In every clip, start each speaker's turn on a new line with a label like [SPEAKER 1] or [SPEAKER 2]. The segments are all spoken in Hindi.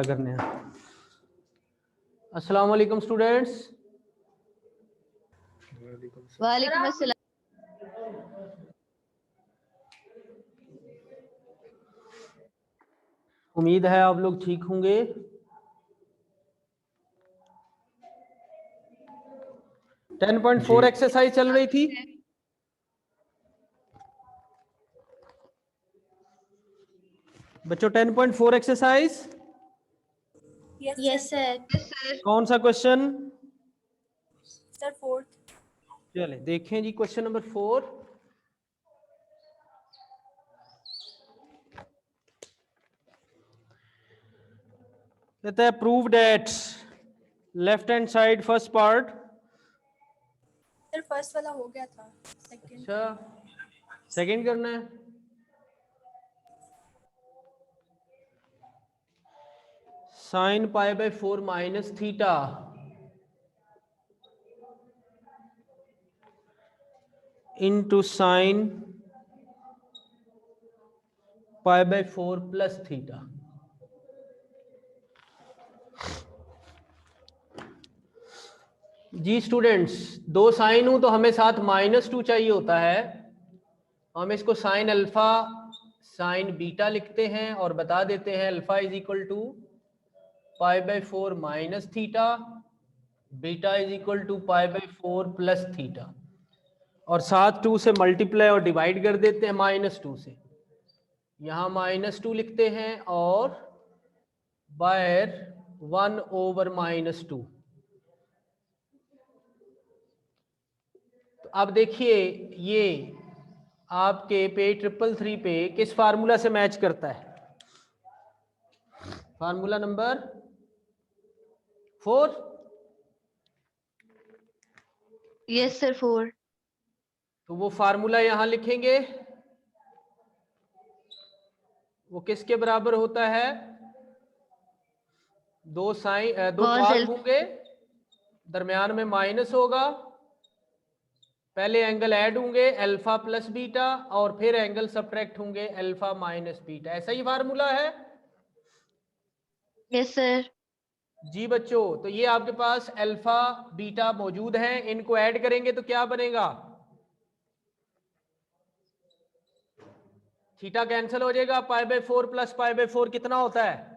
[SPEAKER 1] करने हैं। अस्सलाम वालेकुम स्टूडेंट्स।
[SPEAKER 2] वालेकुम अस्सलाम।
[SPEAKER 1] उम्मीद है आप लोग ठीक होंगे।
[SPEAKER 3] जी
[SPEAKER 1] 10.4 एक्सरसाइज चल रही थी। बच्चों 10.4 एक्सरसाइज
[SPEAKER 2] यस सर।
[SPEAKER 1] कौन सा क्वेश्चन?
[SPEAKER 2] Sir fourth.
[SPEAKER 1] चले देखें जी क्वेश्चन नंबर 4। कहता है prove that left hand side first part.
[SPEAKER 2] Sir first वाला हो गया था, सेकंड।
[SPEAKER 1] अच्छा सेकंड करना है। Sine pi by 4 minus theta into sine pi by 4 plus theta. जी स्टूडेंट्स, दो साइन हूं तो हमें साथ -2 चाहिए होता है। हम इसको साइन अल्फा साइन बीटा लिखते हैं और बता देते हैं alpha is equal to pi by 4 minus theta, beta is equal to pi by 4 plus theta, और साथ 2 से मल्टीप्लाई और डिवाइड कर देते हैं -2 से। यहां -2 लिखते हैं और बाय 1 ओवर -2। तो अब देखिए ये आपके पे 333 पे किस फार्मूला से मैच करता है? Formula number 4।
[SPEAKER 2] Yes sir 4।
[SPEAKER 1] तो वो फार्मूला यहां लिखेंगे, वो किसके बराबर होता है? दो
[SPEAKER 2] Cos
[SPEAKER 1] काज
[SPEAKER 2] अल्फा।
[SPEAKER 1] होंगे, दरमियान में माइनस होगा, पहले एंगल ऐड होंगे अल्फा प्लस बीटा और फिर एंगल सब्ट्रैक्ट होंगे अल्फा माइनस बीटा। ऐसा ही फार्मूला है
[SPEAKER 2] यस सर।
[SPEAKER 1] जी बच्चों। तो ये आपके पास अल्फा बीटा मौजूद हैं, इनको ऐड करेंगे तो क्या बनेगा? थीटा कैंसिल हो जाएगा, पाई बाय 4 प्लस पाई बाय 4 कितना होता है?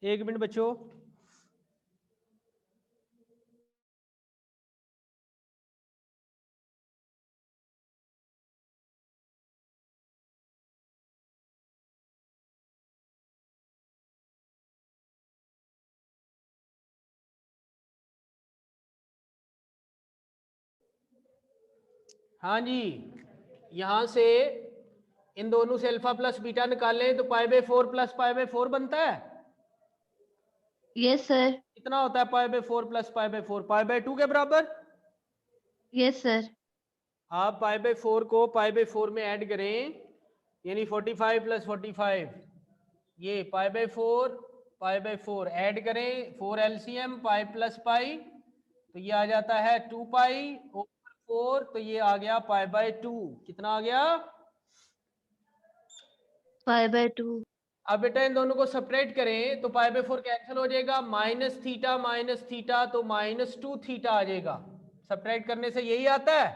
[SPEAKER 1] एक मिनट बच्चों। हाँ जी, यहां से इन दोनों से अल्फा प्लस बीटा निकालें तो पाई बाय 4 प्लस पाई बाय 4 बनता है।
[SPEAKER 2] Yes sir.
[SPEAKER 1] कितना होता है पाई by 4 plus pi by 4? Pi by 2 के बराबर।
[SPEAKER 2] Yes sir.
[SPEAKER 1] आप पाई बाय 4 को पाई बाय 4 में ऐड करें, यानी 45 प्लस 45, ये पाई बाय 4 ऐड करें, 4 एलसीएम पाई प्लस पाई, तो ये आ जाता है 2 पाई ओवर 4, तो ये आ गया पाई बाय 2। कितना आ गया?
[SPEAKER 2] 5/2।
[SPEAKER 1] अब बेटा इन दोनों को सेपरेट करें तो पाई बाय 4 कैंसिल हो जाएगा, माइनस थीटा तो -2 थीटा आ जाएगा। सेपरेट करने से यही आता है।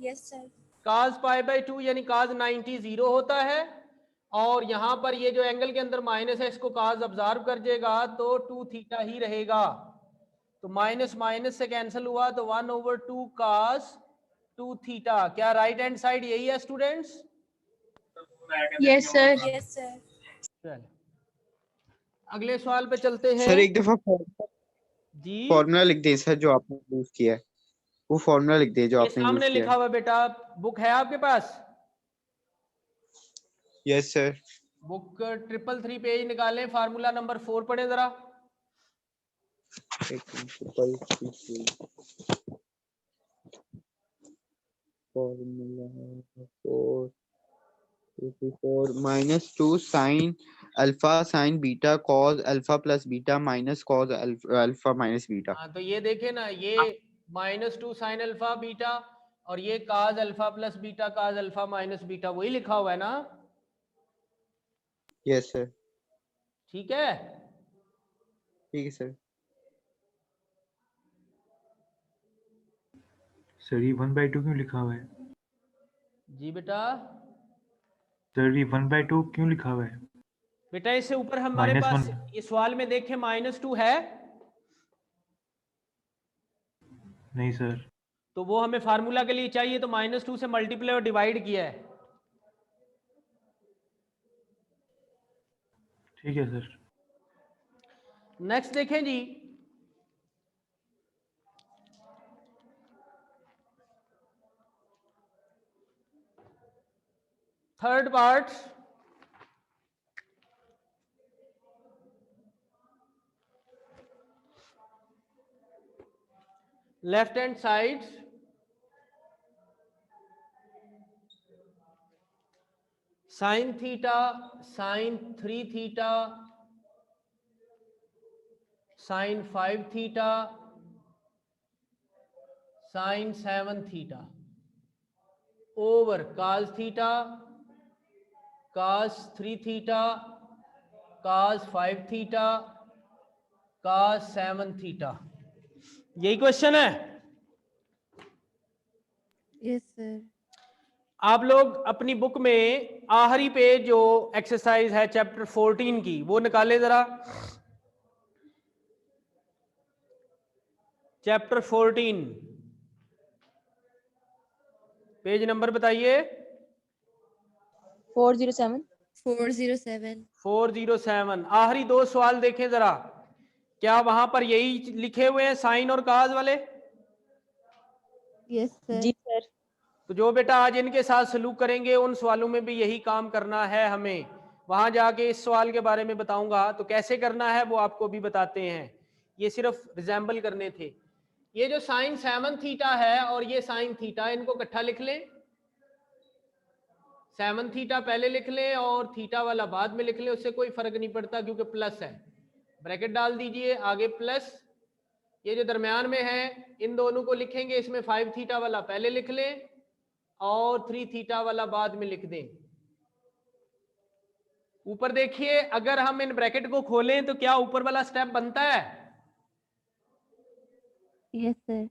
[SPEAKER 2] Yes sir.
[SPEAKER 1] Cause pi by 2 यानी काज 90 0 होता है, और यहां पर ये जो एंगल के अंदर माइनस है इसको काज ऑब्जर्व कर जाएगा तो 2 थीटा ही रहेगा। तो माइनस माइनस से कैंसिल हुआ तो 1/2 काज 2 थीटा। क्या राइट हैंड साइड यही है students?
[SPEAKER 2] Yes sir. Yes sir.
[SPEAKER 1] चल अगले सवाल पे चलते हैं
[SPEAKER 3] सर एक दफा
[SPEAKER 1] जी।
[SPEAKER 3] फॉर्मूला लिख दे सर, जो आपने यूज किया है वो फॉर्मूला लिख दे जो
[SPEAKER 1] ये
[SPEAKER 3] आपने
[SPEAKER 1] सामने
[SPEAKER 3] यूज किया
[SPEAKER 1] लिखा
[SPEAKER 3] है।
[SPEAKER 1] हुआ बेटा, बुक है आपके पास?
[SPEAKER 3] Yes sir.
[SPEAKER 1] बुक 333 पेज निकालें, फार्मूला नंबर 4 पढ़े जरा।
[SPEAKER 3] Formula 4 -2 sine alpha sine beta cos alpha plus beta minus cos alpha minus beta.
[SPEAKER 1] हाँ तो ये देखे ना, ये -2 साइन अल्फा बीटा, और ये काज अल्फा प्लस बीटा काज अल्फा माइनस बीटा, वही लिखा हुआ है ना?
[SPEAKER 3] Yes sir.
[SPEAKER 1] ठीक है।
[SPEAKER 3] ठीक है सर।
[SPEAKER 4] सर ये 1/2 क्यों लिखा हुआ है?
[SPEAKER 1] जी बेटा,
[SPEAKER 4] सर ये 1/2 क्यों लिखा हुआ है?
[SPEAKER 1] बेटा इससे ऊपर हमारे पास
[SPEAKER 4] -1
[SPEAKER 1] इस सवाल में देखें -2 है,
[SPEAKER 4] नहीं सर।
[SPEAKER 1] तो वो हमें फार्मूला के लिए चाहिए, तो -2 से मल्टीप्लाई और डिवाइड किया है।
[SPEAKER 4] ठीक है सर।
[SPEAKER 1] नेक्स्ट देखें जी, third part, left hand side sine theta, sine 3 theta, sine 5 theta, sine 7 theta over cos theta, cos 3 theta, cos 5 theta, cos 7 theta. यही क्वेश्चन है।
[SPEAKER 5] Yes sir.
[SPEAKER 1] आप लोग अपनी बुक में आखिरी पेज जो एक्सरसाइज है चैप्टर 14 की, वो निकाले जरा। चैप्टर 14 पेज नंबर बताइए।
[SPEAKER 2] 407।
[SPEAKER 5] 407।
[SPEAKER 1] 407। आखिरी दो सवाल देखें जरा, क्या वहां पर यही लिखे हुए हैं साइन और काज वाले?
[SPEAKER 5] Yes sir.
[SPEAKER 2] जी सर।
[SPEAKER 1] तो जो बेटा आज इनके साथ सलूक करेंगे उन सवालों में भी यही काम करना है हमें। वहां जाके इस सवाल के बारे में बताऊंगा, तो कैसे करना है वो आपको भी बताते हैं, ये सिर्फ रिजेंबल करने थे। ये जो साइन 7 थीटा है और ये साइन थीटा, इनको इकट्ठा लिख लें। 7 थीटा पहले लिख लें और थीटा वाला बाद में लिख लें, उससे कोई फर्क नहीं पड़ता क्योंकि प्लस है। ब्रैकेट डाल दीजिए, आगे प्लस, ये जो दरमियान में है इन दोनों को लिखेंगे, इसमें 5 थीटा वाला पहले लिख लें और 3 थीटा वाला बाद में लिख दें। ऊपर देखिए, अगर हम इन ब्रैकेट को खोलें तो क्या ऊपर वाला स्टेप बनता है?
[SPEAKER 5] Yes sir.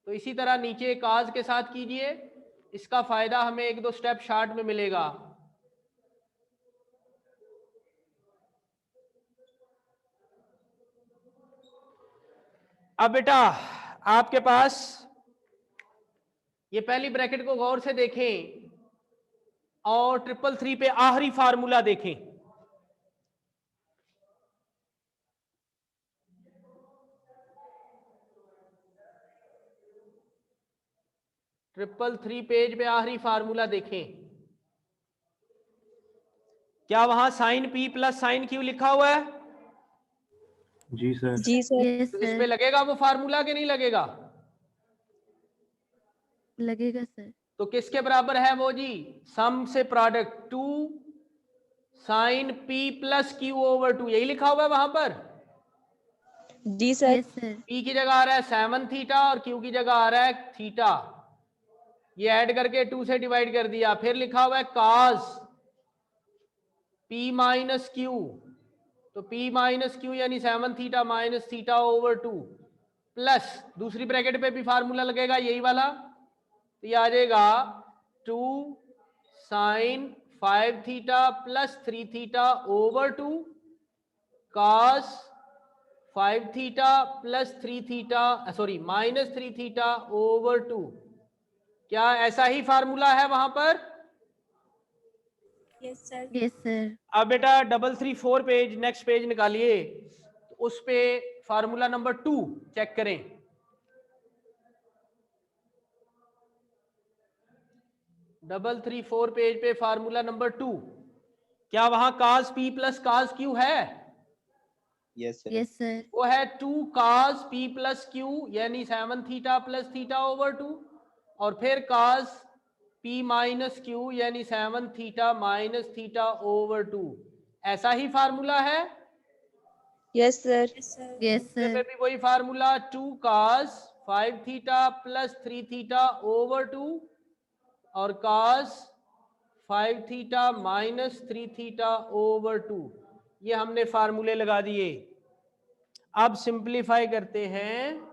[SPEAKER 1] तो इसी तरह नीचे काज के साथ कीजिए, इसका फायदा हमें 1-2 स्टेप शार्ट में मिलेगा। अब बेटा आपके पास ये पहली ब्रैकेट को गौर से देखें और 333 पे आखिरी फार्मूला देखें। 333 पेज पे आखिरी फार्मूला देखें, क्या वहां sine P plus sine Q लिखा हुआ है?
[SPEAKER 4] जी सर।
[SPEAKER 2] जी सर।
[SPEAKER 5] यस
[SPEAKER 1] तो इस पे
[SPEAKER 5] सर।
[SPEAKER 1] लगेगा वो फार्मूला कि नहीं लगेगा?
[SPEAKER 5] लगेगा सर।
[SPEAKER 1] तो किसके बराबर है वो जी? सम से product 2 sine P plus Q over 2, यही लिखा हुआ है वहां पर।
[SPEAKER 2] जी सर।
[SPEAKER 5] Yes sir.
[SPEAKER 1] पी की जगह आ रहा है 7 थीटा और क्यू की जगह आ रहा है थीटा, ये ऐड करके 2 से डिवाइड कर दिया। फिर लिखा हुआ है काज पी माइनस क्यू, तो पी माइनस क्यू यानी 7 theta minus theta over 2 plus दूसरी ब्रैकेट पे भी फार्मूला लगेगा यही वाला, तो ये आ जाएगा 2 sine 5 theta plus 3 theta over 2 cos 5 theta plus 3 theta, sorry minus 3 theta over 2। क्या ऐसा ही फार्मूला है वहां पर?
[SPEAKER 2] Yes sir.
[SPEAKER 5] Yes sir.
[SPEAKER 1] अब बेटा 334 पेज, नेक्स्ट पेज निकालिए, तो उस पे फार्मूला नंबर 2 चेक करें। डबल 334 पेज पे फार्मूला नंबर 2, क्या वहां काज पी प्लस काज क्यू है?
[SPEAKER 3] Yes sir.
[SPEAKER 5] Yes sir.
[SPEAKER 1] वो है 2 काज पी प्लस क्यू यानी 7 थीटा प्लस थीटा ओवर 2, और फिर काज पी माइनस क्यू यानी 7 थीटा माइनस थीटा ओवर 2। ऐसा ही फार्मूला है।
[SPEAKER 2] Yes sir. Yes sir.
[SPEAKER 5] Yes
[SPEAKER 1] दूसरे पे
[SPEAKER 5] सर।
[SPEAKER 1] भी वही फार्मूला 2 काज 5 थीटा प्लस 3 थीटा ओवर 2 और cos 5 theta minus 3 theta over 2। ये हमने फार्मूले लगा दिए। अब सिंप्लीफाई करते हैं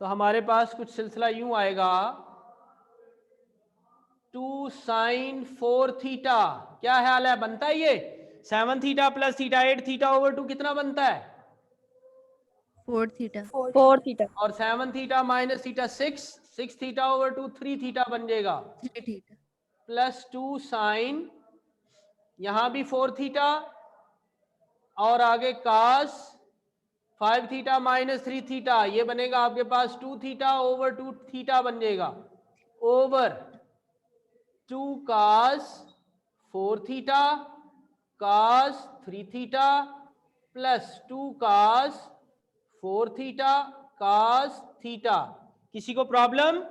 [SPEAKER 1] तो हमारे पास कुछ सिलसिला यूं आएगा, 2 साइन 4 थीटा, क्या हाल है, बनता है ये? 7 theta plus theta 8 theta over 2 कितना बनता है?
[SPEAKER 5] 4 थीटा।
[SPEAKER 2] 4 थीटा।
[SPEAKER 1] और 7 theta minus theta 6 theta over 2 3 theta बन जाएगा,
[SPEAKER 5] 3 थीटा।
[SPEAKER 1] प्लस 2 साइन, यहां भी 4 थीटा और आगे cos 5 थीटा माइनस 3 थीटा, ये बनेगा आपके पास 2 थीटा ओवर 2 थीटा बन जाएगा, over 2 cos 4 theta cos 3 theta plus 2 cos 4 theta cos theta. किसी को प्रॉब्लम?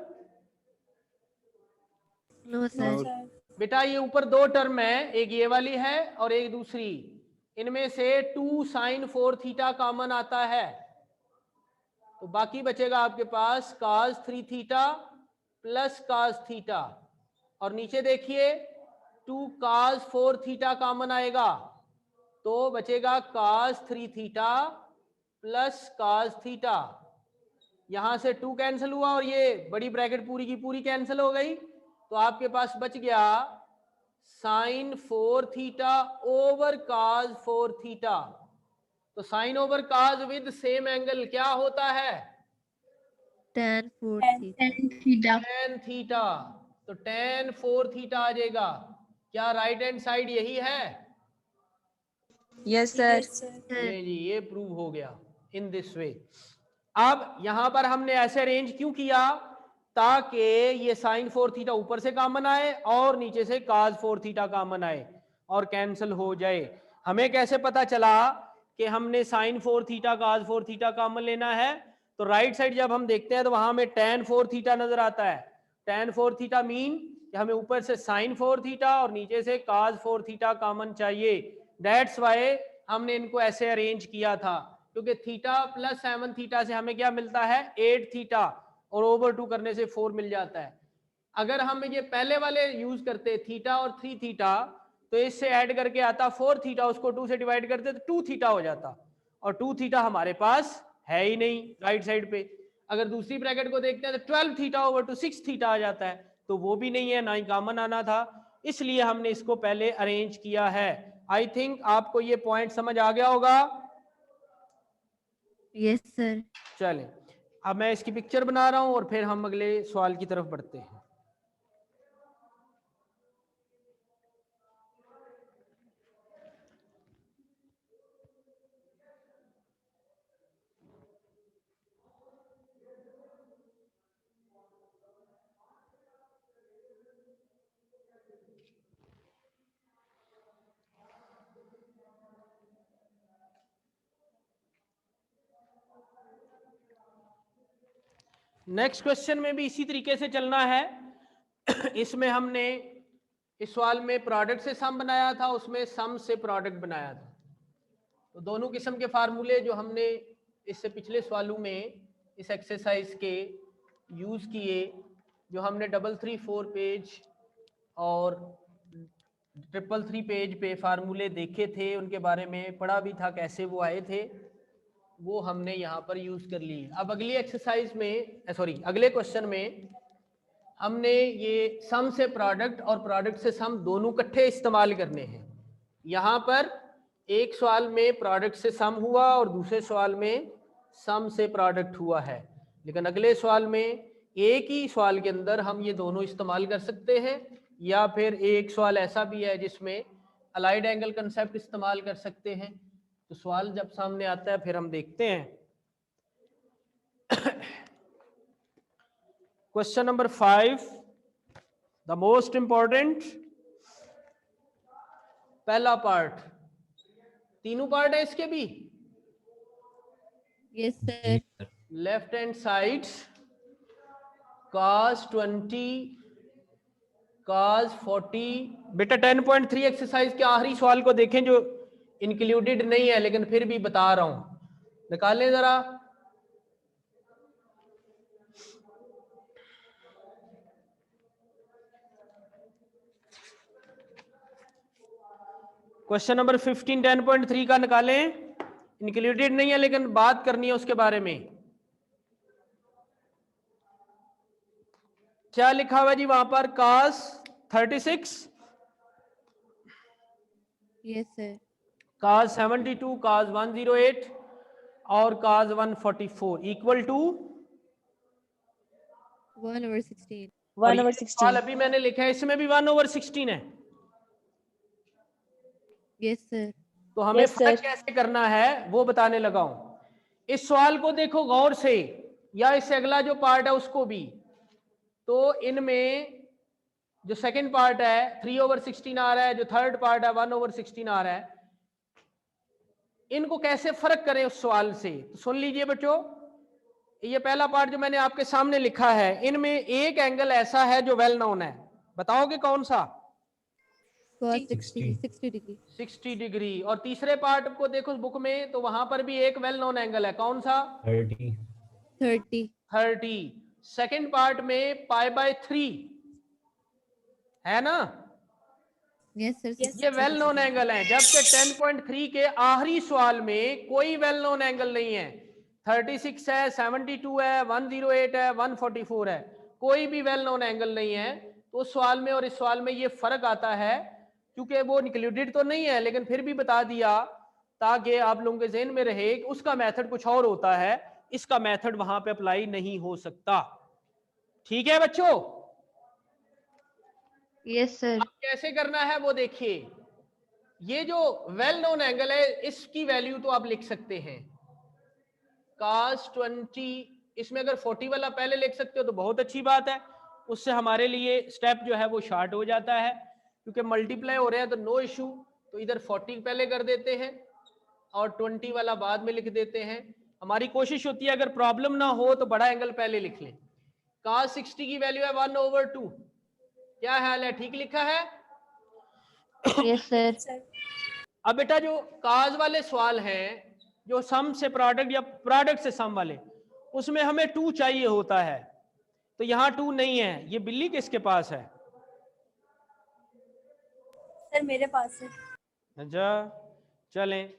[SPEAKER 5] No sir.
[SPEAKER 2] सर
[SPEAKER 1] बेटा ये ऊपर दो टर्म है, एक ये वाली है और एक दूसरी, इनमें से 2 साइन 4 थीटा कॉमन आता है तो बाकी बचेगा आपके पास cos 3 theta plus cos theta, और नीचे देखिए 2 cos 4 थीटा कॉमन आएगा तो बचेगा cos 3 theta plus cos theta. यहां से 2 कैंसिल हुआ और ये बड़ी ब्रैकेट पूरी की पूरी कैंसिल हो गई तो आपके पास बच गया sine 4 theta over cos 4 theta. तो sine over cos with same angle क्या होता है?
[SPEAKER 5] tan 4 theta.
[SPEAKER 1] tan theta. तो tan 4 थीटा आ जाएगा। क्या राइट हैंड साइड यही है?
[SPEAKER 6] Yes sir.
[SPEAKER 1] ये जी, ये प्रूव हो गया इन दिस वे। अब यहां पर हमने ऐसे अरेंज क्यों किया? ताकि ये साइन 4 थीटा ऊपर से कॉमन आए और नीचे से cos 4 थीटा कॉमन आए और कैंसिल हो जाए। हमें कैसे पता चला कि हमने sine 4 theta cos 4 theta common लेना है? तो राइट साइड जब हम देखते हैं तो वहां हमें tan 4 थीटा नजर आता है। tan 4 थीटा मीन कि हमें ऊपर से साइन 4 थीटा और नीचे से cos 4 थीटा कॉमन चाहिए। दैट्स वाई हमने इनको ऐसे अरेंज किया था, क्योंकि थीटा प्लस 7 थीटा से हमें क्या मिलता है? 8 थीटा, और ओवर 2 करने से 4 मिल जाता है। अगर हम ये पहले वाले यूज करते थीटा और 3 थीटा तो इससे ऐड करके आता 4 थीटा, उसको 2 से डिवाइड करते तो 2 थीटा हो जाता, और 2 थीटा हमारे पास है ही नहीं राइट साइड पे। अगर दूसरी ब्रैकेट को देखते हैं तो 12 थीटा ओवर 2 6 थीटा आ जाता है, तो वो भी नहीं है, ना ही कॉमन आना था, इसलिए हमने इसको पहले अरेंज किया है। आई थिंक आपको ये पॉइंट समझ आ गया होगा।
[SPEAKER 5] Yes sir.
[SPEAKER 1] चलें, अब मैं इसकी पिक्चर बना रहा हूं और फिर हम अगले सवाल की तरफ बढ़ते हैं। नेक्स्ट क्वेश्चन में भी इसी तरीके से चलना है। इसमें हमने इस सवाल में प्रोडक्ट से सम बनाया था, उसमें सम से प्रोडक्ट बनाया था। तो दोनों किस्म के फार्मूले जो हमने इससे पिछले सवालों में इस एक्सरसाइज के यूज किए, जो हमने 334 पेज और 333 पेज पे फार्मूले देखे थे, उनके बारे में पढ़ा भी था कैसे वो आए थे, वो हमने यहाँ पर यूज कर लिए। अब अगली एक्सरसाइज में अगले क्वेश्चन में हमने ये सम से प्रोडक्ट और प्रोडक्ट से सम दोनों इकट्ठे इस्तेमाल करने हैं। यहाँ पर एक सवाल में प्रोडक्ट से सम हुआ और दूसरे सवाल में सम से प्रोडक्ट हुआ है, लेकिन अगले सवाल में एक ही सवाल के अंदर हम ये दोनों इस्तेमाल कर सकते हैं, या फिर एक सवाल ऐसा भी है जिसमें अलाइड एंगल कंसेप्ट इस्तेमाल कर सकते हैं। तो सवाल जब सामने आता है फिर हम देखते हैं। Question number 5, the most important, पहला पार्ट, तीनों पार्ट है इसके भी।
[SPEAKER 5] Yes sir.
[SPEAKER 1] Left hand side cos 20 cos 40। बेटा 10.3 एक्सरसाइज के आखिरी सवाल को देखें जो इंक्लूडेड नहीं है, लेकिन फिर भी बता रहा हूं। निकालें जरा। क्वेश्चन नंबर 15 10.3 का निकालें। इंक्लूडेड नहीं है लेकिन बात करनी है उसके बारे में। क्या लिखा हुआ जी वहां पर? cos 36,
[SPEAKER 5] Yes, sir.
[SPEAKER 1] cos 72, cos 108 और cos 144 इक्वल टू
[SPEAKER 5] 1/16.
[SPEAKER 2] 1/16।
[SPEAKER 1] अभी मैंने लिखा है इसमें भी 1/16 है।
[SPEAKER 5] Yes, sir.
[SPEAKER 1] तो हमें
[SPEAKER 2] Yes,
[SPEAKER 1] फर्क
[SPEAKER 2] sir.
[SPEAKER 1] कैसे करना है वो बताने लगा हूं। इस सवाल को देखो गौर से, या इससे अगला जो पार्ट है उसको भी। तो इनमें जो सेकंड पार्ट है 3/16 आ रहा है, जो थर्ड पार्ट है 1/16 आ रहा है। इनको कैसे फर्क करें उस सवाल से, तो सुन लीजिए बच्चों। ये पहला पार्ट जो मैंने आपके सामने लिखा है, इनमें एक एंगल ऐसा है जो वेल नोन है, बताओगे कौन सा?
[SPEAKER 5] Cos 60 degree.
[SPEAKER 1] 60 डिग्री। और तीसरे पार्ट को देखो बुक में, तो वहां पर भी एक वेल नोन एंगल है, कौन सा?
[SPEAKER 5] 30.
[SPEAKER 1] 30। सेकंड पार्ट में π/3 है ना?
[SPEAKER 5] Yes, sir.
[SPEAKER 2] Yes,
[SPEAKER 1] ये
[SPEAKER 5] 60
[SPEAKER 1] वेल नोन
[SPEAKER 5] degree.
[SPEAKER 1] एंगल है, जबकि 10.3 के आखिरी सवाल में कोई वेल नोन एंगल नहीं है। 36 है, 72 है, 108 है, 144 है, कोई भी वेल नोन एंगल नहीं है। तो उस सवाल में और इस सवाल में ये फर्क आता है, क्योंकि वो इंक्लूडेड तो नहीं है लेकिन फिर भी बता दिया ताकि आप लोगों के ज़हन में रहे कि उसका मेथड कुछ और होता है, इसका मेथड वहां पे अप्लाई नहीं हो सकता। ठीक है बच्चों?
[SPEAKER 5] Yes, sir.
[SPEAKER 1] अब कैसे करना है वो देखिए। ये जो वेल नोन एंगल है इसकी वैल्यू तो आप लिख सकते हैं cos 20। इसमें अगर 40 वाला पहले लिख सकते हो तो बहुत अच्छी बात है, उससे हमारे लिए स्टेप जो है वो शार्ट हो जाता है, क्योंकि मल्टीप्लाई हो रहे हैं तो नो इशू। तो इधर 40 पहले कर देते हैं और 20 वाला बाद में लिख देते हैं। हमारी कोशिश होती है अगर प्रॉब्लम ना हो तो बड़ा एंगल पहले लिख लें। cos 60 की वैल्यू है 1/2। क्या हाल है, ठीक लिखा है?
[SPEAKER 5] Yes, sir.
[SPEAKER 2] Sir.
[SPEAKER 1] अब बेटा जो काज वाले सवाल हैं, जो सम से प्रोडक्ट या प्रोडक्ट से सम वाले, उसमें हमें 2 चाहिए होता है, तो यहाँ 2 नहीं है। ये बिल्ली किसके पास है?
[SPEAKER 2] सर मेरे पास है।
[SPEAKER 1] अच्छा चलें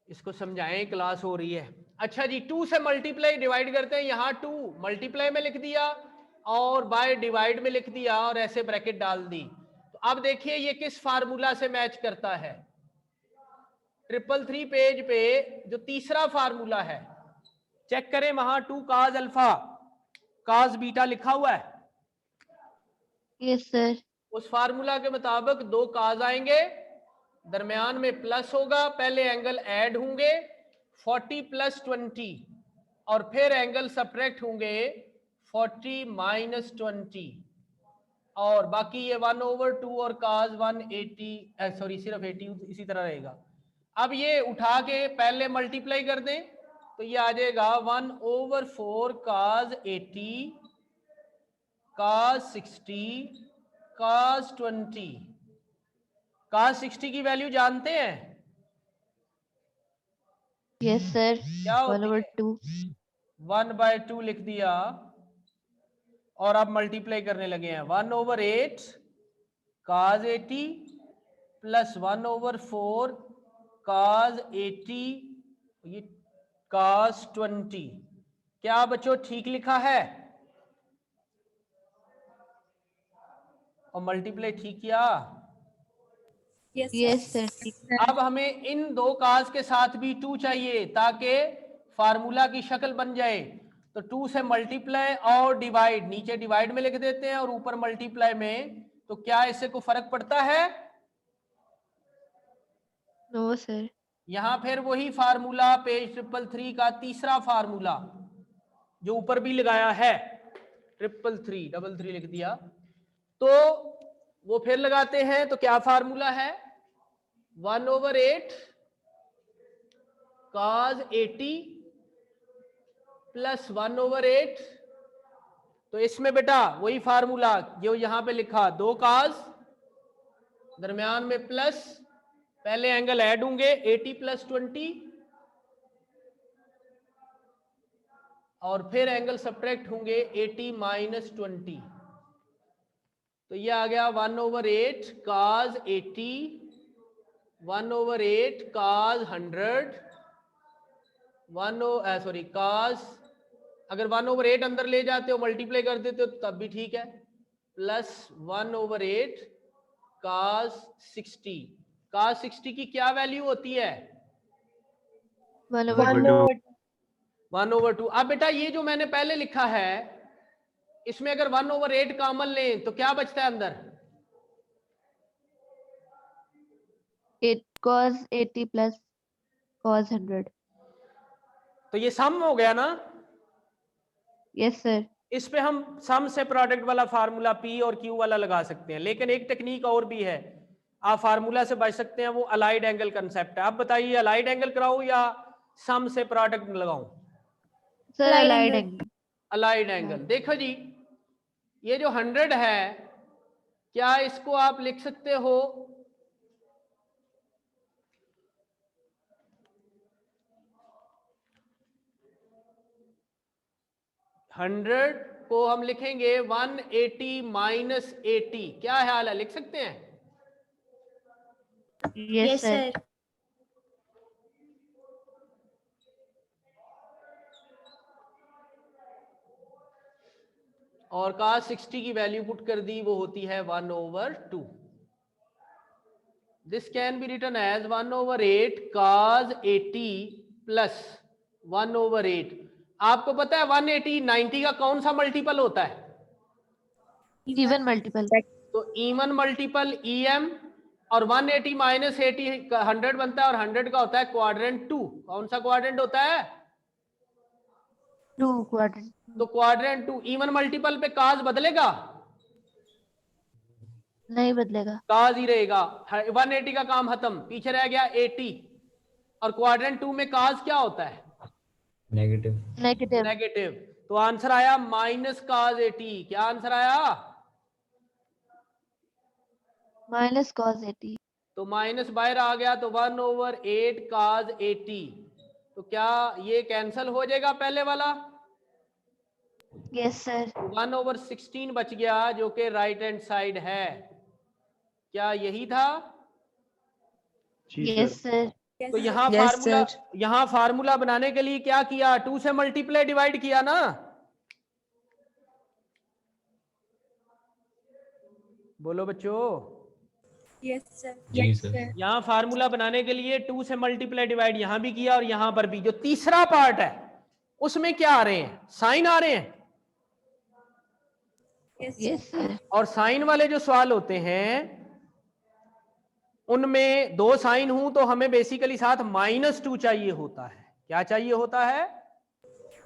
[SPEAKER 1] इसको समझाएं, क्लास हो रही है। अच्छा जी, 2 से मल्टीप्लाई डिवाइड करते हैं। यहाँ 2 मल्टीप्लाई में लिख दिया और बाय डिवाइड में लिख दिया और ऐसे ब्रैकेट डाल दी। तो अब देखिए ये किस फार्मूला से मैच करता है। 333 पेज पे जो तीसरा फार्मूला है चेक करें, वहां 2 cos अल्फा cos बीटा लिखा हुआ है।
[SPEAKER 5] Yes, sir.
[SPEAKER 1] उस फार्मूला के मुताबिक 2 cos आएंगे, दरमियान में प्लस होगा, पहले एंगल ऐड होंगे 40 + 20 और फिर एंगल सब्ट्रैक्ट होंगे 40 - 20 और बाकी ये 1/2 और cos 180 सॉरी सिर्फ 80 इसी तरह रहेगा। अब ये उठा के पहले मल्टीप्लाई कर दें तो ये आ जाएगा 1/4 cos 80 cos 60 cos 20। cos 60 की वैल्यू जानते हैं
[SPEAKER 5] Yes, sir.
[SPEAKER 1] क्या होती है?
[SPEAKER 5] 1/2.
[SPEAKER 1] 1/2 लिख दिया और अब मल्टीप्लाई करने लगे हैं। 1/8 cos 80 प्लस 1/4 cos 80 ये cos 20। क्या बच्चों ठीक लिखा है? और मल्टीप्लाई ठीक किया?
[SPEAKER 2] Yes,
[SPEAKER 5] Yes,
[SPEAKER 2] sir.
[SPEAKER 5] sir.
[SPEAKER 1] अब हमें इन 2 cos के साथ भी 2 चाहिए ताकि फार्मूला की शक्ल बन जाए। तो 2 से मल्टीप्लाई और डिवाइड, नीचे डिवाइड में लिख देते हैं और ऊपर मल्टीप्लाई में। तो क्या इससे कोई फर्क पड़ता है?
[SPEAKER 5] No, sir.
[SPEAKER 1] यहां फिर वही फार्मूला पेज 333 का तीसरा फार्मूला जो ऊपर भी लगाया है, 333 लिख दिया। तो वो फिर लगाते हैं, तो क्या फार्मूला है? 1/8 cos 80 प्लस 1/8। तो इसमें बेटा वही फार्मूला जो यहां पे लिखा, 2 cos दरमियान में प्लस, पहले एंगल ऐड होंगे 80 + 20 और फिर एंगल सब्ट्रैक्ट होंगे 80 माइनस 20, तो ये आ गया 1/8 cos 80, 1/8 cos 100, cos, अगर 1/8 अंदर ले जाते हो मल्टीप्लाई कर देते हो तब भी ठीक है, प्लस 1/8 cos 60। cos 60 की क्या वैल्यू होती है?
[SPEAKER 5] 1/2।
[SPEAKER 1] 1/2। अब बेटा ये जो मैंने पहले लिखा है इसमें अगर 1/8 कॉमन लें तो क्या बचता है अंदर?
[SPEAKER 5] 8 cos 80 plus cos 100।
[SPEAKER 1] तो ये सम हो गया ना।
[SPEAKER 5] Yes sir.
[SPEAKER 1] इस पे हम सम से प्रोडक्ट वाला फार्मूला पी और क्यू वाला लगा सकते हैं, लेकिन एक टेक्निक और भी है, आप फार्मूला से बच सकते हैं, वो अलाइड एंगल कंसेप्ट है। आप बताइए अलाइड एंगल कराऊं या सम से प्रोडक्ट लगाऊं?
[SPEAKER 5] Sir
[SPEAKER 2] Allied
[SPEAKER 5] allied
[SPEAKER 2] angle।
[SPEAKER 5] Angle.
[SPEAKER 1] Allied angle. देखो जी, ये जो 100 है, क्या इसको आप लिख सकते हो 100 को हम लिखेंगे 180 माइनस 80, क्या हाल है, लिख सकते हैं?
[SPEAKER 5] Yes sir.
[SPEAKER 1] और cos 60 की वैल्यू पुट कर दी, वो होती है 1/2। This can be written as 1/8 cos 80 plus 1/8। आपको पता है 180 90 का कौन सा मल्टीपल होता है?
[SPEAKER 5] Even multiple.
[SPEAKER 1] तो इवन मल्टीपल EM, और 180 माइनस 80 100 बनता है, और 100 का होता है क्वाड्रेंट 2। कौन सा क्वाड्रेंट होता है?
[SPEAKER 5] 2 क्वाड्रेंट।
[SPEAKER 1] तो क्वाड्रेंट 2। इवन मल्टीपल पे cos बदलेगा?
[SPEAKER 5] नहीं बदलेगा।
[SPEAKER 1] cos ही रहेगा। 180 का काम खत्म, पीछे रह गया 80, और क्वाड्रेंट 2 में cos क्या होता है?
[SPEAKER 6] नेगेटिव।
[SPEAKER 5] नेगेटिव।
[SPEAKER 1] नेगेटिव। तो आंसर आया माइनस cos 80। क्या आंसर आया?
[SPEAKER 5] Minus cos 80।
[SPEAKER 1] तो माइनस बाहर आ गया, तो 1/8 cos 80। तो क्या ये कैंसल हो जाएगा पहले वाला?
[SPEAKER 5] Yes sir.
[SPEAKER 1] 1/16 बच गया, जो कि राइट हैंड साइड है। क्या यही था?
[SPEAKER 4] जी
[SPEAKER 5] यस
[SPEAKER 4] सर।
[SPEAKER 5] सर।
[SPEAKER 1] तो यहाँ फार्मूला बनाने के लिए क्या किया? 2 से मल्टीप्लाई डिवाइड किया ना। बोलो बच्चों।
[SPEAKER 2] Yes sir.
[SPEAKER 6] जी सर।
[SPEAKER 1] यहाँ फार्मूला बनाने के लिए 2 से मल्टीप्लाई डिवाइड यहाँ भी किया और यहाँ पर भी। जो तीसरा पार्ट है उसमें क्या आ रहे हैं? साइन आ रहे हैं।
[SPEAKER 5] Yes sir.
[SPEAKER 1] और साइन वाले जो सवाल होते हैं उनमें 2 साइन हूं तो हमें बेसिकली साथ -2 चाहिए होता है। क्या चाहिए होता है?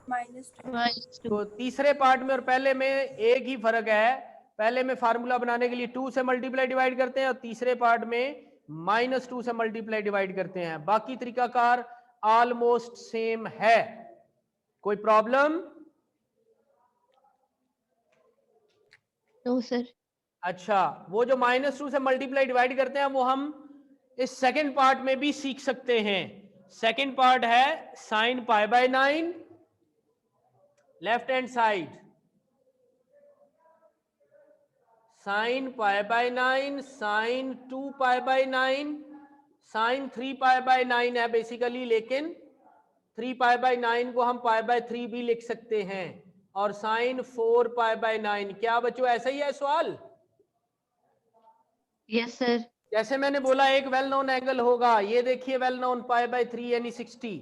[SPEAKER 2] -2।
[SPEAKER 1] तो तीसरे पार्ट में और पहले में एक ही फर्क है, पहले में फार्मूला बनाने के लिए 2 से मल्टीप्लाई डिवाइड करते हैं और तीसरे पार्ट में -2 से मल्टीप्लाई डिवाइड करते हैं। बाकी तरीकाकार ऑलमोस्ट सेम है। कोई प्रॉब्लम?
[SPEAKER 5] No sir.
[SPEAKER 1] अच्छा, वो जो -2 से मल्टीप्लाई डिवाइड करते हैं वो हम इस सेकंड पार्ट में भी सीख सकते हैं। सेकंड पार्ट है sin π/9, left hand side sin π/9, sin 2π/9, sin 3π/9 है बेसिकली, लेकिन 3π/9 को हम π/3 भी लिख सकते हैं, और sin 4π/9। क्या बच्चों ऐसा ही है सवाल?
[SPEAKER 5] Yes sir.
[SPEAKER 1] जैसे मैंने बोला एक वेल नोन एंगल होगा, ये देखिए वेल नोन π/3 यानी 60।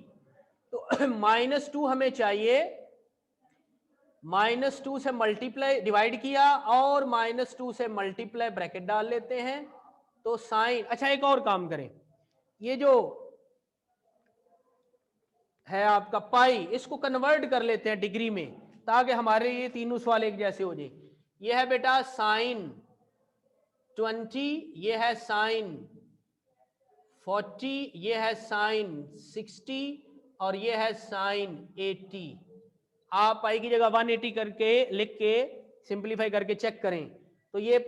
[SPEAKER 1] तो -2 हमें चाहिए, -2 से मल्टीप्लाई डिवाइड किया और -2 से मल्टीप्लाई ब्रैकेट डाल लेते हैं, तो साइन। अच्छा एक और काम करें, ये जो है आपका पाई, इसको कन्वर्ट कर लेते हैं डिग्री में, ताकि हमारे ये तीनों सवाल एक जैसे हो जाए। ये है बेटा साइन 20, ये है साइन 40, ये है साइन 60, और ये है साइन 80। आप पाई की जगह 180 करके लिख के सिंपलीफाई करके चेक करें, तो ये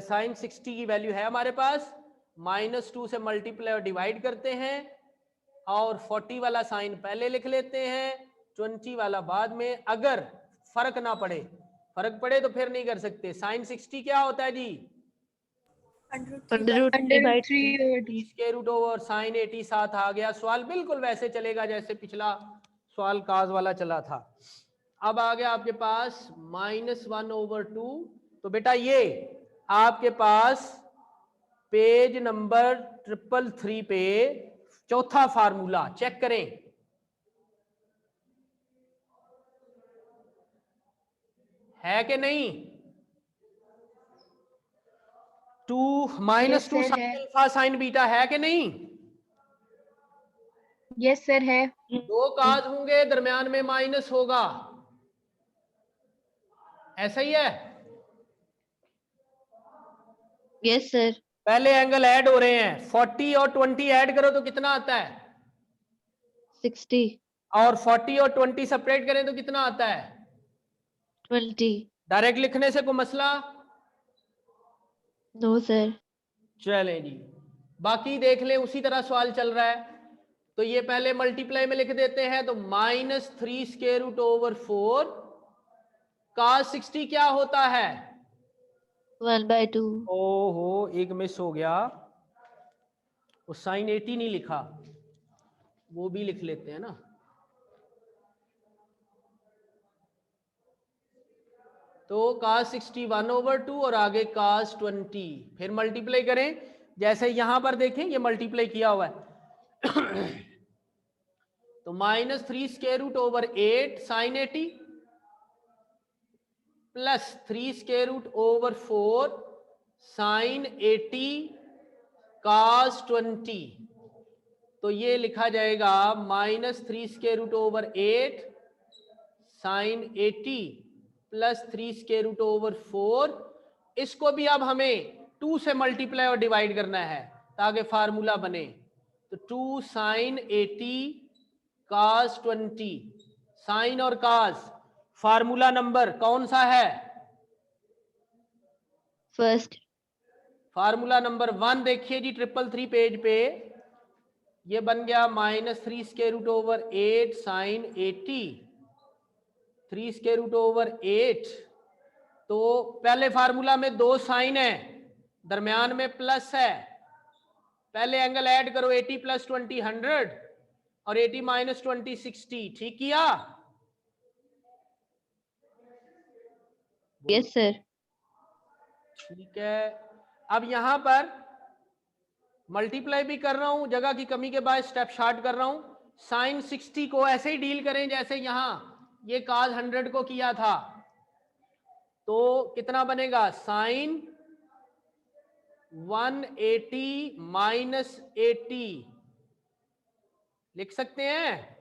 [SPEAKER 1] sin 60 की वैल्यू है हमारे पास। -2 से मल्टीप्लाई और डिवाइड करते हैं, और 40 वाला साइन पहले लिख लेते हैं, 20 वाला बाद में, अगर फर्क ना पड़े, फर्क पड़े तो फिर नहीं कर सकते। साइन 60 क्या होता है जी?
[SPEAKER 5] Under root 3/2
[SPEAKER 1] T square root over sine 80 साथ आ गया। सवाल बिल्कुल वैसे चलेगा जैसे पिछला सवाल काज वाला चला था। अब आ गया आपके पास -1/2। तो बेटा ये आपके पास पेज नंबर 333 पे चौथा फार्मूला चेक करें। है कि नहीं? 2 -2 साइन अल्फा साइन बीटा है कि नहीं?
[SPEAKER 7] यस सर है।
[SPEAKER 1] दो काज होंगे, दरमियान में माइनस होगा, ऐसा ही है।
[SPEAKER 5] Yes sir.
[SPEAKER 1] पहले एंगल ऐड हो रहे हैं, 40 और 20 ऐड करो तो कितना आता है?
[SPEAKER 5] 60
[SPEAKER 1] और 40 और 20 सेपरेट करें तो कितना आता है?
[SPEAKER 5] 20।
[SPEAKER 1] डायरेक्ट लिखने से कोई मसला?
[SPEAKER 5] No sir.
[SPEAKER 1] चलें जी, बाकी देख लें, उसी तरह सवाल चल रहा है। तो ये पहले मल्टीप्लाई में लिख देते हैं, तो -3 स्क्वायर रूट ओवर 4 cos 60 क्या होता है?
[SPEAKER 5] 1/2।
[SPEAKER 1] ओहो, एक मिस हो गया, वो साइन 80 नहीं लिखा, वो भी लिख लेते हैं ना। तो cos 60 1/2 और आगे cos 20, फिर मल्टीप्लाई करें, जैसे यहां पर देखें ये मल्टीप्लाई किया हुआ है। तो -3 square root over 8 sine 80 plus 3 square root over 4 sine 80 cos 20। तो ये लिखा जाएगा -3 square root over 8 sine 80 plus 3 square root over 4। इसको भी अब हमें 2 से मल्टीप्लाई और डिवाइड करना है ताकि फार्मूला बने। तो 2 साइन 80 cos 20, साइन और cos फार्मूला नंबर कौन सा है?
[SPEAKER 5] फर्स्ट।
[SPEAKER 1] फार्मूला नंबर 1 देखिए जी 333 पेज पे, ये बन गया -3 square root over 8 sine 80, 3 square root over 8। तो पहले फार्मूला में 2 साइन है, दरमियान में प्लस है, पहले एंगल ऐड करो, 80 + 20 100 और 80 - 20 60। ठीक किया?
[SPEAKER 5] Yes sir.
[SPEAKER 1] ठीक है। अब यहां पर मल्टीप्लाई भी कर रहा हूं, जगह की कमी के बाद स्टेप शॉर्ट कर रहा हूं। साइन 60 को ऐसे ही डील करें जैसे यहां ये cos 100 को किया था। तो कितना बनेगा? साइन 180 - 80 लिख सकते हैं,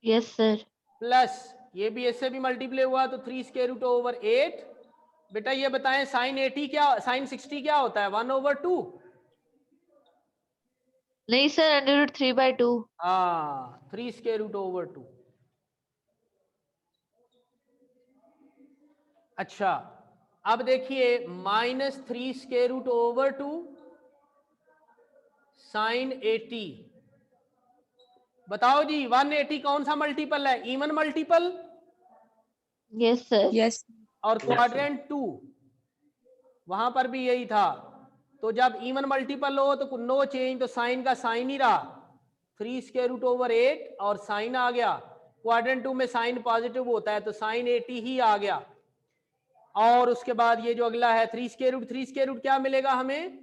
[SPEAKER 5] यस सर।
[SPEAKER 1] प्लस ये भी इससे भी मल्टीप्लाई हुआ तो 3 स्क्वायर रूट ओवर 8। बेटा ये बताएं साइन 80 क्या, साइन 60 क्या होता है? 1/2।
[SPEAKER 5] नहीं सर, अंडर रूट 3/2।
[SPEAKER 1] हाँ, 3 स्क्वायर रूट ओवर 2। अच्छा, अब देखिए -3 स्क्वायर रूट ओवर 2 साइन 80। बताओ जी 180 कौन सा मल्टीपल है? Even multiple
[SPEAKER 5] yes sir.
[SPEAKER 7] Yes.
[SPEAKER 1] और क्वाड्रेंट 2 वहां पर भी यही था। तो जब इवन मल्टीपल हो तो नो चेंज, तो साइन का साइन ही रहा, 3 स्क्वायर रूट ओवर 8 और साइन आ गया। क्वाड्रेंट 2 में साइन पॉजिटिव होता है तो साइन 80 ही आ गया। और उसके बाद ये जो अगला है 3 स्क्वायर रूट क्या मिलेगा हमें?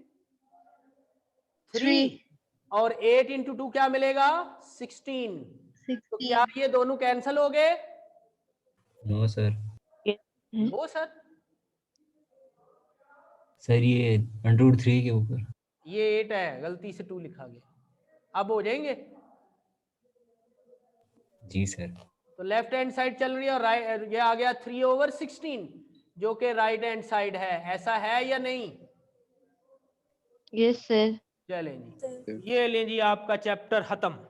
[SPEAKER 1] 3 और 8 × 2 क्या मिलेगा? 16। तो क्या ये दोनों कैंसिल हो गए?
[SPEAKER 6] No sir.
[SPEAKER 1] No sir,
[SPEAKER 6] sir ये √3 के ऊपर।
[SPEAKER 1] ये 8 है, गलती से 2 लिखा गया। अब हो जाएंगे?
[SPEAKER 6] जी सर।
[SPEAKER 1] तो लेफ्ट हैंड साइड चल रही है और राइट, ये आ गया 3/16 जो कि राइट हैंड साइड है। ऐसा है या नहीं?
[SPEAKER 5] Yes sir.
[SPEAKER 1] चलें जी, ये लें जी आपका चैप्टर खत्म।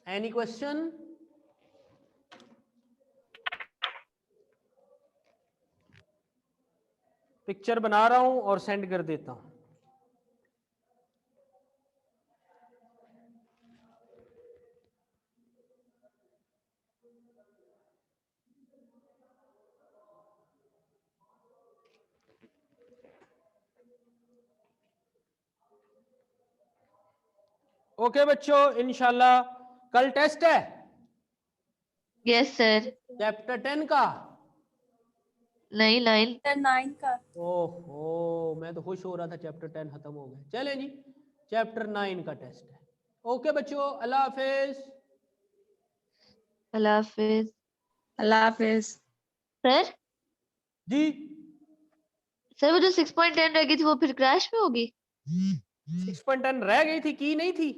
[SPEAKER 1] Any question? पिक्चर बना रहा हूं और सेंड कर देता हूं। ओके बच्चों, इंशाल्लाह कल टेस्ट है
[SPEAKER 5] यस सर।
[SPEAKER 1] चैप्टर 10 का।
[SPEAKER 5] नहीं 9।
[SPEAKER 2] चैप्टर 9 का।
[SPEAKER 1] ओहो, मैं तो खुश हो रहा था चैप्टर 10 खत्म हो गया। चले जी, चैप्टर 9 का टेस्ट है। ओके बच्चों, अल्लाह हाफिज।
[SPEAKER 5] अल्लाह हाफिज।
[SPEAKER 7] अल्लाह हाफिज।
[SPEAKER 5] सर
[SPEAKER 1] जी,
[SPEAKER 5] सर वो जो 6.10 रह गई थी वो फिर क्रैश में होगी?
[SPEAKER 1] 6.10 रह गई थी, की नहीं थी?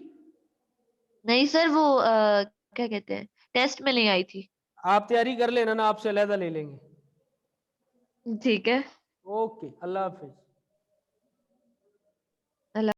[SPEAKER 5] नहीं सर, वो क्या कहते हैं, टेस्ट में नहीं आई थी।
[SPEAKER 1] आप तैयारी कर लेना ना, आपसे अलहदा ले लेंगे।
[SPEAKER 5] ठीक है।
[SPEAKER 1] ओके, अल्लाह हाफिज।